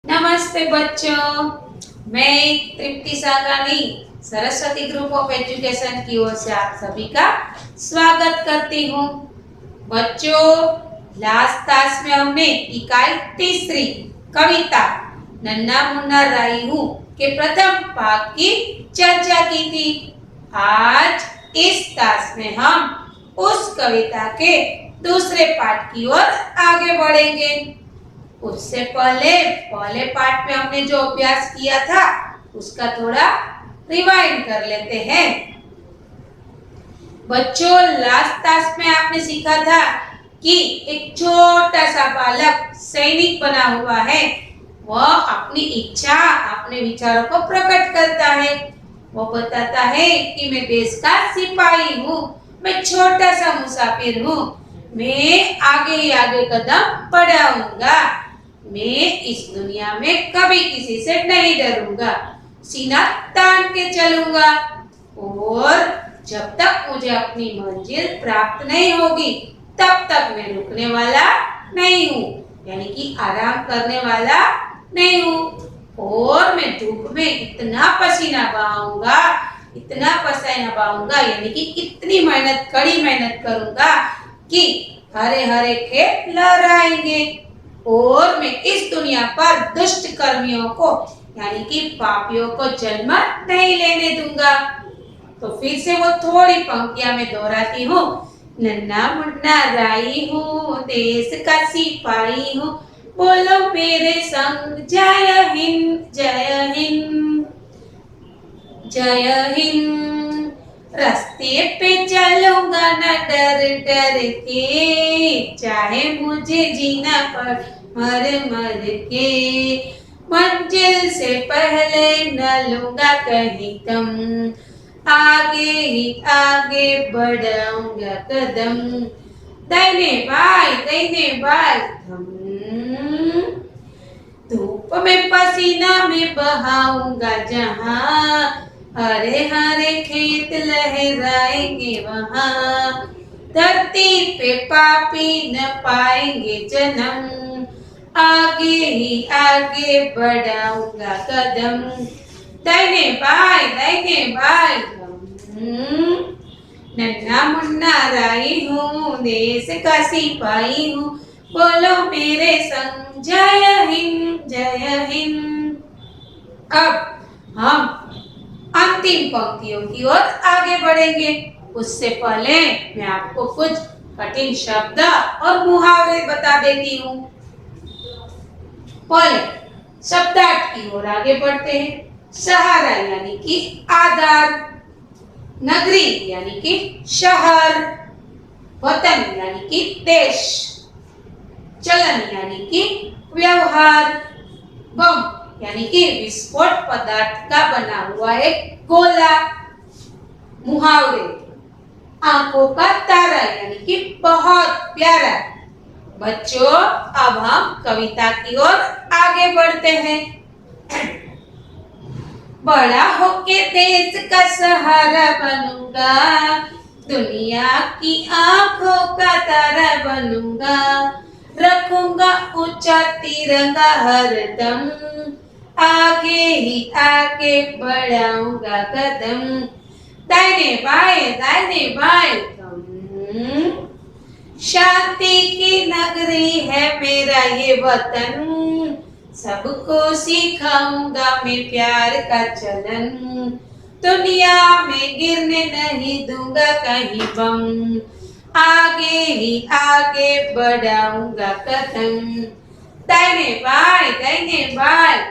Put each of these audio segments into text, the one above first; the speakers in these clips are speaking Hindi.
नमस्ते बच्चों, मैं तृप्ति सागानी सरस्वती ग्रुप ऑफ एजुकेशन की ओर से आप सभी का स्वागत करती हूँ। बच्चों, लास्ट क्लास में हमने इकाई तीसरी कविता नन्ना मुन्ना राई हूँ के प्रथम भाग की चर्चा की थी। आज इस क्लास में हम उस कविता के दूसरे पाठ की ओर आगे बढ़ेंगे। उससे पहले पहले पार्ट में हमने जो अभ्यास किया था उसका थोड़ा रिवाइंड कर लेते हैं। बच्चों, लास्ट क्लास में आपने सीखा था कि एक छोटा सा बालक सैनिक बना हुआ है। वह अपनी इच्छा, अपने विचारों को प्रकट करता है। वो बताता है कि मैं देश का सिपाही हूँ, मैं छोटा सा मुसाफिर हूँ, मैं आगे ही आगे कदम बढ़ाऊंगा, मैं इस दुनिया में कभी किसी से नहीं डरूंगा, सीना तान के चलूंगा और जब तक मुझे अपनी मंजिल प्राप्त नहीं होगी तब तक मैं रुकने वाला नहीं हूँ, यानी कि आराम करने वाला नहीं हूँ। और मैं धूप में इतना पसीना बहाऊंगा, इतना पसीना बहाऊंगा, यानी कि इतनी मेहनत, कड़ी मेहनत करूंगा कि हरे हरे खेत लहराएंगे और मैं इस दुनिया पर दुष्ट कर्मियों को, यानी कि पापियों को जन्म नहीं लेने दूंगा। तो फिर से वो थोड़ी पंक्तियां में दोहराती हूँ। नन्ना मुन्ना राई हूँ, देश का सिपाही हूँ, बोलो मेरे संग जय हिंद जय हिंद जय हिंद। रास्ते पे चलूंगा न डर डर के, चाहे मुझे जीना पड़ मर मर के, मंजिल से पहले न लूंगा कहीं कम, आगे ही आगे बढ़ाऊंगा कदम, दाहिने बाएं थम, धूप में पसीना में बहाऊंगा जहां, हरे हरे खेत लहराएंगे वहां, धरती पे पापी न पाएंगे जन्म, आगे ही आगे बढ़ाऊंगा कदम, दाहिने बाएं नन्ना मुन्ना राई हूँ, देश का सिपाही हूँ, बोलो मेरे संग जय हिंद जय हिंद। अब हम अंतिम पंक्तियों की ओर आगे बढ़ेंगे। उससे पहले मैं आपको कुछ कठिन शब्द और मुहावरे बता देती हूँ। पहले शब्दार्थ की ओर आगे बढ़ते हैं। सहारा यानी कि आधार, नगरी यानी कि शहर, वतन यानी कि देश, चलन यानी कि व्यवहार, बम यानी कि विस्फोट पदार्थ का बना हुआ एक गोला, मुहावरे आंखों का तारा यानी कि बहुत प्यारा। बच्चों, अब हम कविता की ओर आगे बढ़ते हैं। बड़ा होके देश का सहारा बनूंगा, दुनिया की आंखों का तारा बनूंगा, रखूंगा ऊंचा तिरंगा हरदम, आगे ही आगे बढ़ाऊंगा कदम, दाहिने बाएं थम, शांति की नगरी है मेरा ये वतन, सबको सिखाऊंगा मैं प्यार का चलन, दुनिया में गिरने नहीं दूंगा कहीं बम, आगे ही आगे बढ़ाऊंगा कदम, दाहिने बाएं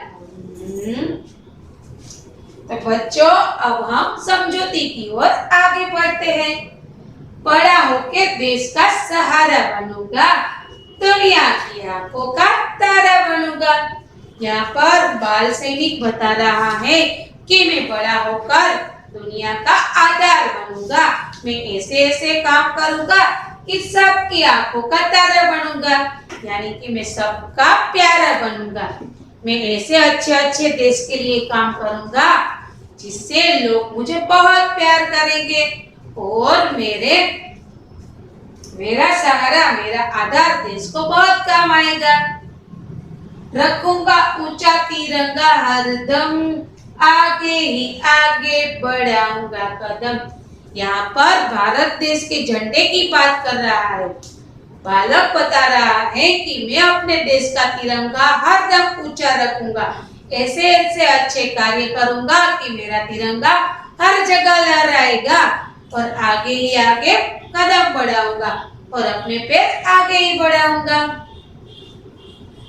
तो बच्चों, अब हम समझौती की ओर आगे बढ़ते हैं। बड़ा होके देश का सहारा बनूंगा, दुनिया की आंखों का तारा बनूंगा। यहाँ पर बाल सैनिक बता रहा है कि मैं बड़ा होकर दुनिया का आधार बनूंगा, मैं ऐसे ऐसे काम करूंगा कि सबकी आंखों का तारा बनूंगा, यानी कि मैं सबका प्यारा बनूंगा, मैं ऐसे अच्छे अच्छे देश के लिए काम करूंगा जिससे लोग मुझे बहुत प्यार करेंगे और मेरा सहारा, मेरा आधार देश को बहुत काम आएगा। रखूंगा ऊंचा तिरंगा हरदम, आगे ही आगे बढ़ाऊंगा कदम। यहाँ पर भारत देश के झंडे की बात कर रहा है। बालक बता रहा है कि मैं अपने देश का तिरंगा हरदम ऊंचा रखूंगा, ऐसे ऐसे अच्छे कार्य करूंगा कि मेरा तिरंगा हर जगह लहराएगा, और आगे ही आगे कदम बढ़ाऊंगा और अपने पैर आगे ही बढ़ाऊंगा।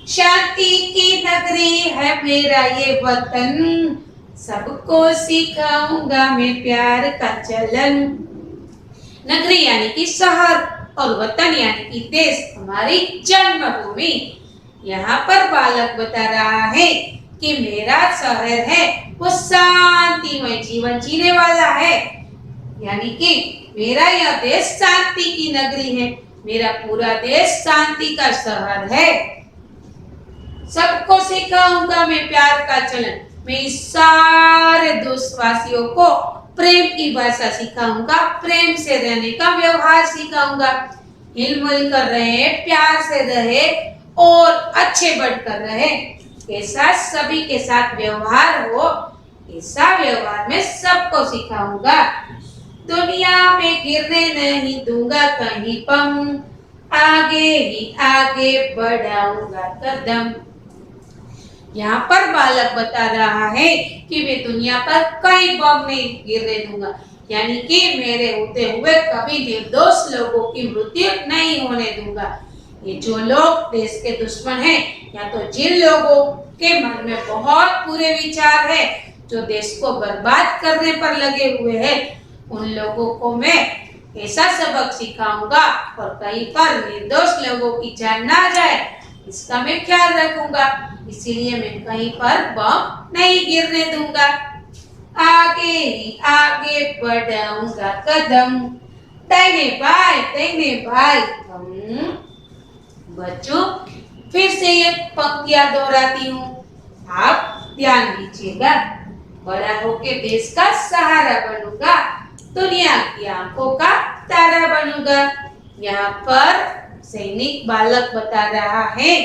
शांति की नगरी है मेरा ये वतन, सबको सिखाऊंगा मैं प्यार का चलन। नगरी यानी कि शहर और वतन यानी कि देश, हमारी जन्मभूमि। यहाँ पर बालक बता रहा है कि मेरा शहर है वो शांतिमय जीवन जीने वाला है, यानी कि मेरा यह देश शांति की नगरी है, मेरा पूरा देश शांति का शहर है। सबको सिखाऊंगा मैं प्यार का चलन, मैं इस सारे देशवासियों को प्रेम की भाषा सिखाऊंगा, प्रेम से रहने का व्यवहार सिखाऊंगा। हिलमिल कर रहे, प्यार से रहे और अच्छे बढ़कर रहे, ऐसा सभी के साथ व्यवहार हो, ऐसा व्यवहार मैं सबको सिखाऊंगा। दुनिया में गिरने नहीं दूंगा कहीं पम, आगे ही आगे बढ़ाऊंगा कदम। यहाँ पर बालक बता रहा है कि मैं दुनिया पर कई बम नहीं गिरने दूंगा, यानी कि मेरे होते हुए कभी निर्दोष लोगों की मृत्यु नहीं होने दूंगा। ये जो लोग देश के दुश्मन हैं, या तो जिन लोगों के मन में बहुत बुरे विचार है, जो देश को बर्बाद करने पर लगे हुए हैं, उन लोगों को मैं ऐसा सबक सिखाऊंगा और कहीं पर निर्दोष लोगों की जान ना जाए, इसका मैं ख्याल रखूंगा। इसीलिए मैं कहीं पर बम नहीं गिरने दूंगा, आगे ही आगे बढ़ाऊंगा कदम। दाहिने बाएं बच्चों, फिर से ये पंक्तियां दोहराती हूँ, आप ध्यान दीजिएगा। बड़ा होके देश का सहारा बनूंगा, दुनिया की आंखों का तारा बनूंगा। यहाँ पर सैनिक बालक बता रहा है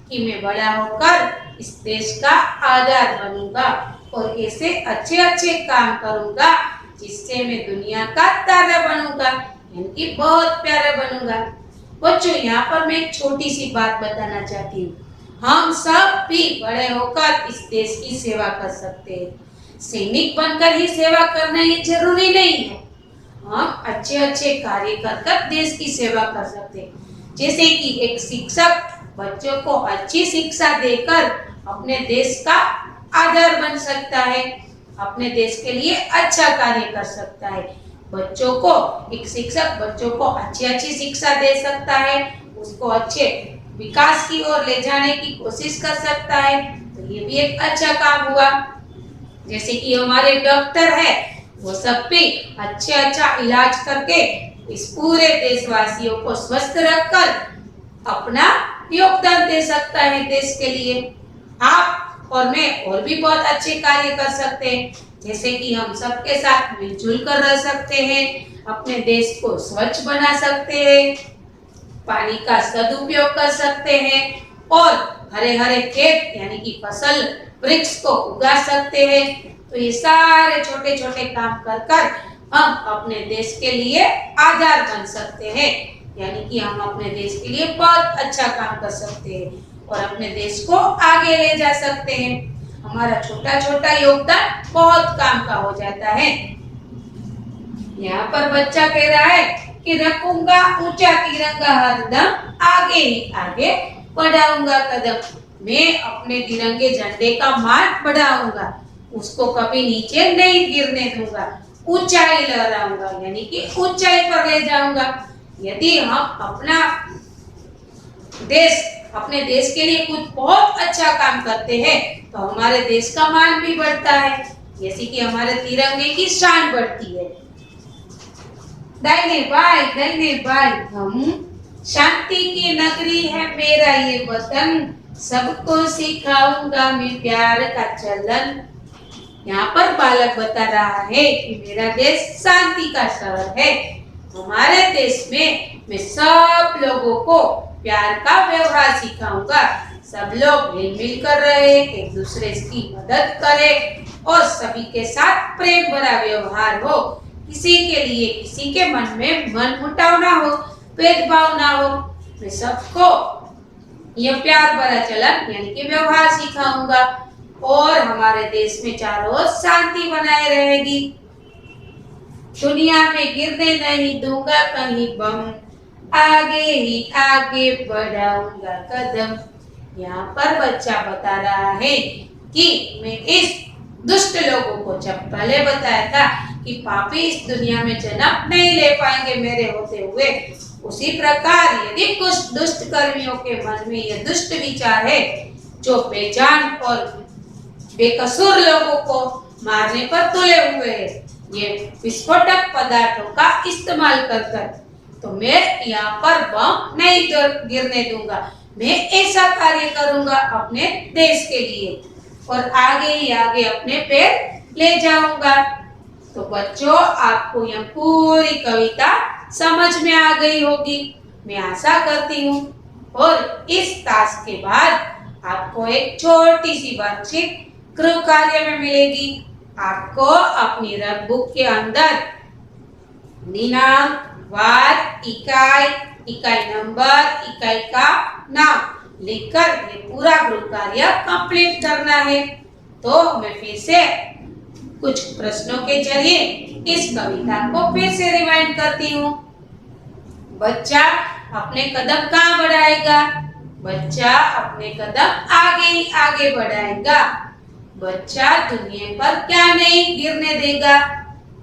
कि मैं बड़ा होकर इस देश का आधार बनूंगा और ऐसे अच्छे अच्छे काम करूंगा जिससे मैं दुनिया का तारा बनूंगा, यानी कि बहुत प्यारा बनूंगा। बच्चों, यहाँ पर मैं एक छोटी सी बात बताना चाहती हूँ। हम सब भी बड़े होकर इस देश की सेवा कर सकते हैं। सैनिक बनकर ही सेवा करना ये जरूरी नहीं है, हम अच्छे अच्छे कार्य कर देश की सेवा कर सकते हैं। जैसे कि एक शिक्षक बच्चों को अच्छी शिक्षा देकर अपने देश का आधार बन सकता है, अपने देश के लिए अच्छा कार्य कर सकता है। बच्चों को एक शिक्षक बच्चों को अच्छी अच्छी शिक्षा दे सकता है, उसको अच्छे विकास की ओर ले जाने की कोशिश कर सकता है, तो ये भी एक अच्छा काम हुआ। जैसे कि हमारे डॉक्टर है, वो सब भी अच्छा इलाज करके इस पूरे देशवासियों को स्वस्थ रखकर अपना योगदान दे सकता है देश के लिए। आप और मैं और भी बहुत अच्छे कार्य कर सकते हैं, जैसे कि हम सबके साथ मिलजुल कर रह सकते हैं, अपने देश को स्वच्छ बना सकते हैं, पानी का सदुपयोग कर सकते हैं और हरे हरे खेत यानी कि फसल वृक्ष को उगा सकते हैं। तो ये सारे छोटे छोटे काम कर हम अपने देश के लिए आधार बन सकते हैं, यानी कि हम अपने देश के लिए बहुत अच्छा काम कर सकते हैं और अपने देश को आगे ले जा सकते हैं। हमारा छोटा छोटा योगदान बहुत काम का हो जाता है। यहाँ पर बच्चा कह रहा है कि रखूंगा ऊंचा तिरंगा हरदम, आगे ही आगे बढ़ाऊंगा कदम। मैं अपने तिरंगे झंडे का मान बढ़ाऊंगा, उसको कभी नीचे नहीं गिरने दूंगा, ऊंचाई लहराऊंगा, यानी कि ऊंचाई पर ले जाऊंगा। यदि हम अपने देश के लिए कुछ बहुत अच्छा काम करते हैं तो हमारे देश का मान भी बढ़ता है, जैसे कि हमारे तिरंगे की शान बढ़ती है। दाहिने बाएं हम, शांति की नगरी है मेरा ये वतन, सबको सिखाऊंगा मैं प्यार का चलन। यहाँ पर बालक बता रहा है कि मेरा देश शांति का शहर है। हमारे देश में मैं सब लोगों को प्यार का व्यवहार सिखाऊंगा, सब लोग मिलमिल कर रहे, एक दूसरे की मदद करे और सभी के साथ प्रेम भरा व्यवहार हो। किसी के लिए किसी के मन में मन मुटाव ना हो, भेदभाव ना हो। मैं सबको यह प्यार भरा चलन यानी कि व्यवहार सिखाऊंगा और हमारे देश में चारों ओर शांति बनाए रहेगी। दुनिया में गिरने नहीं दूंगा कहीं बम, आगे ही आगे बढ़ाऊंगा कदम। यहाँ पर बच्चा बता रहा है कि मैं इस दुष्ट लोगों को जब पहले बताया था कि पापी इस दुनिया में जन्म नहीं ले पाएंगे मेरे होते हुए, उसी प्रकार यदि कुछ दुष्ट कर्मियों के मन में यह दुष्ट विचार है जो बेजान और बेकसूर लोगों को मारने पर तुले हुए हैं, ये विस्फोटक पदार्थों का इस्तेमाल कर तो मैं यहाँ पर बम नहीं गिरने दूंगा। मैं ऐसा कार्य करूंगा अपने देश के लिए और आगे ही आगे अपने पैर ले जाऊंगा। तो बच्चों, आपको यह पूरी कविता समझ में आ गई होगी, मैं आशा करती हूँ। और इस टास्क के बाद आपको एक छोटी सी वर्कशीट गृह कार्य में मिलेगी। आपको अपनी रफ बुक के अंदर दिनांक, वार, इकाई, इकाई नंबर, इकाई का नाम लिखकर ये पूरा गृह कार्य कंप्लीट करना है। तो मैं फिर से कुछ प्रश्नों के जरिए इस कविता को फिर से रिवाइंड करती हूँ। बच्चा अपने कदम कहाँ बढ़ाएगा? बच्चा अपने कदम आगे ही आगे बढ़ाएगा। बच्चा दुनिया पर क्या नहीं गिरने देगा?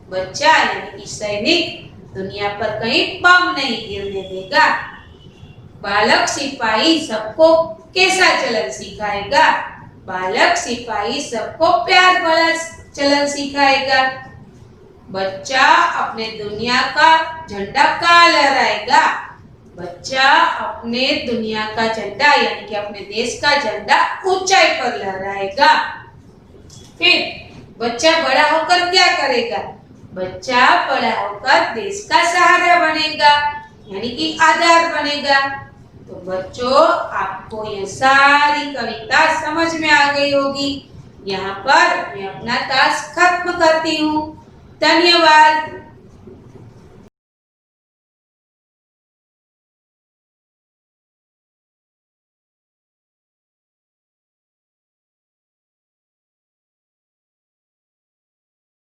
बच्चा यानी कि सैनिक दुनिया पर कहीं बम नहीं गिरने देगा। बालक सिपाही सबको कैसा चलन सिखाएगा? बालक सिपाही सबको प्यार भरा चलन सिखाएगा। बच्चा अपने दुनिया का झंडा कहाँ लहराएगा? बच्चा अपने दुनिया का झंडा यानी कि अपने देश का झंडा ऊंचाई पर लहराएगा। फिर बच्चा बड़ा होकर क्या करेगा? बच्चा बड़ा होकर देश का सहारा बनेगा यानी कि आधार बनेगा। तो बच्चों, आपको यह सारी कविता समझ में आ गई होगी। यहाँ पर मैं अपना टास्क खत्म करती हूँ। धन्यवाद।